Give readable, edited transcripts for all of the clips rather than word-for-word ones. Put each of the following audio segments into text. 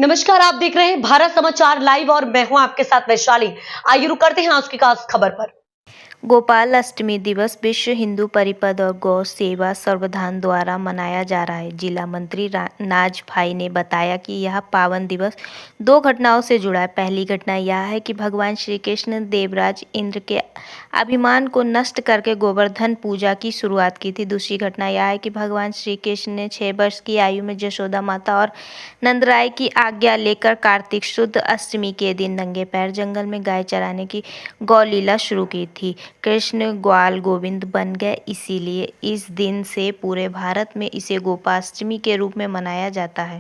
नमस्कार, आप देख रहे हैं भारत समाचार लाइव और मैं हूं आपके साथ वैशाली। आइए रुक करते हैं आज की खास खबर पर। गोपाल अष्टमी दिवस विश्व हिंदू परिषद और गौ सेवा संवर्धन द्वारा मनाया जा रहा है। जिला मंत्री नाज भाई ने बताया कि यह पावन दिवस दो घटनाओं से जुड़ा है। पहली घटना यह है कि भगवान श्री कृष्ण देवराज इंद्र के अभिमान को नष्ट करके गोवर्धन पूजा की शुरुआत की थी। दूसरी घटना यह है कि भगवान श्री कृष्ण ने 6 वर्ष की आयु में यशोदा माता और नंदराय की आज्ञा लेकर कार्तिक शुद्ध अष्टमी के दिन नंगे पैर जंगल में गाय चराने की गौलीला शुरू की थी। कृष्ण ग्वाल गोविंद बन गए, इसीलिए इस दिन से पूरे भारत में इसे गोपाष्टमी के रूप में मनाया जाता है।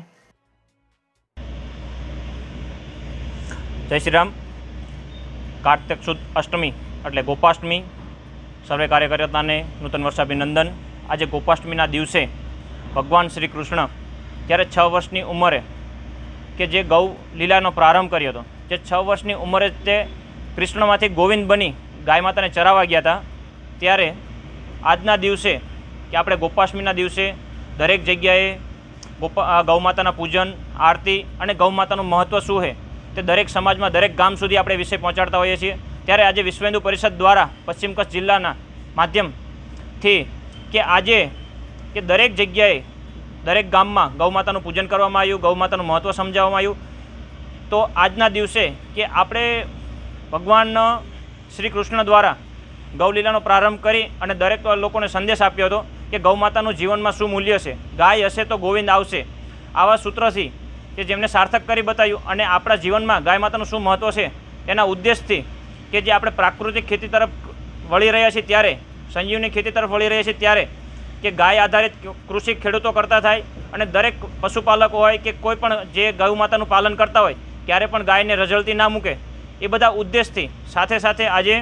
जय श्री राम। कार्तिक शुद्ध अष्टमी એટલે ગોપાષ્ટમી સર્વે કાર્યકર્તાને નૂતન વર્ષાભિનંદન। આજે ગોપાષ્ટમીના દિવસે ભગવાન શ્રી કૃષ્ણ ત્યારે 6 વર્ષની ઉંમરે કે જે ગૌ લીલાનો પ્રારંભ કર્યો હતો, જે 6 વર્ષની ઉંમરે તે કૃષ્ણમાંથી ગોવિંદ બની ગાય માતાને ચરાવવા ગયા હતા, ત્યારે આજના દિવસે કે આપણે ગોપાષ્ટમીના દિવસે દરેક જગ્યાએ ગૌ માતાના પૂજન, આરતી અને ગૌ માતાનું મહત્ત્વ શું છે તે દરેક સમાજમાં દરેક ગામ સુધી આપણે વિષય પહોંચાડતા હોઈએ છીએ। ત્યારે આજે વિશ્વ હિન્દુ પરિષદ દ્વારા પશ્ચિમ કચ્છ જિલ્લાના માધ્યમથી કે આજે કે દરેક જગ્યાએ દરેક ગામમાં ગૌ માતાનું પૂજન કરવામાં આવ્યું, ગૌ માતાનું મહત્ત્વ સમજાવવામાં આવ્યું। તો આજના દિવસે કે આપણે ભગવાન શ્રી કૃષ્ણ દ્વારા ગૌલીલાનો પ્રારંભ કરી અને દરેક લોકોને સંદેશ આપ્યો હતો કે ગૌ માતાનું જીવનમાં શું મૂલ્ય છે, ગાય હશે તો ગોવિંદ આવશે। આવા સૂત્રથી કે જેમને સાર્થક કરી બતાવ્યું અને આપણા જીવનમાં ગાય માતાનું શું મહત્ત્વ છે એના ઉદ્દેશથી કે જે આપણે પ્રાકૃતિક ખેતી તરફ વળી રહ્યા છીએ, ત્યારે સંજીવની ખેતી તરફ વળી રહ્યા છીએ, ત્યારે કે ગાય આધારિત કૃષિ ખેડૂતો કરતા થાય અને દરેક પશુપાલકો હોય કે કોઈ પણ જે ગૌ માતાનું પાલન કરતા હોય ત્યારે પણ ગાયને રઝળતી ના મૂકે, એ બધા ઉદ્દેશથી સાથે સાથે આજે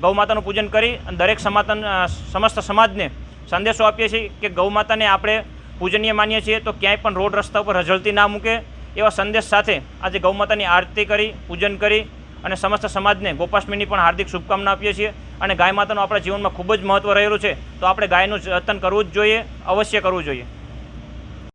ગૌ માતાનું પૂજન કરી અને દરેક સમસ્ત સમાજને સંદેશો આપીએ છીએ કે ગૌ માતાને આપણે પૂજનીય માનીએ છીએ, તો ક્યાંય પણ રોડ રસ્તા ઉપર રઝળતી ના મૂકે, એવા સંદેશ સાથે આજે ગૌ માતાની આરતી કરી, પૂજન કરી અને સમસ્ત સમાજને ગોપાષ્ટમીની પણ હાર્દિક શુભકામના આપીએ છીએ। અને ગાય માતાનું આપણા જીવનમાં ખૂબ જ મહત્ત્વ રહેલું છે, તો આપણે ગાયનું જતન કરવું જ જોઈએ, અવશ્ય કરવું જોઈએ।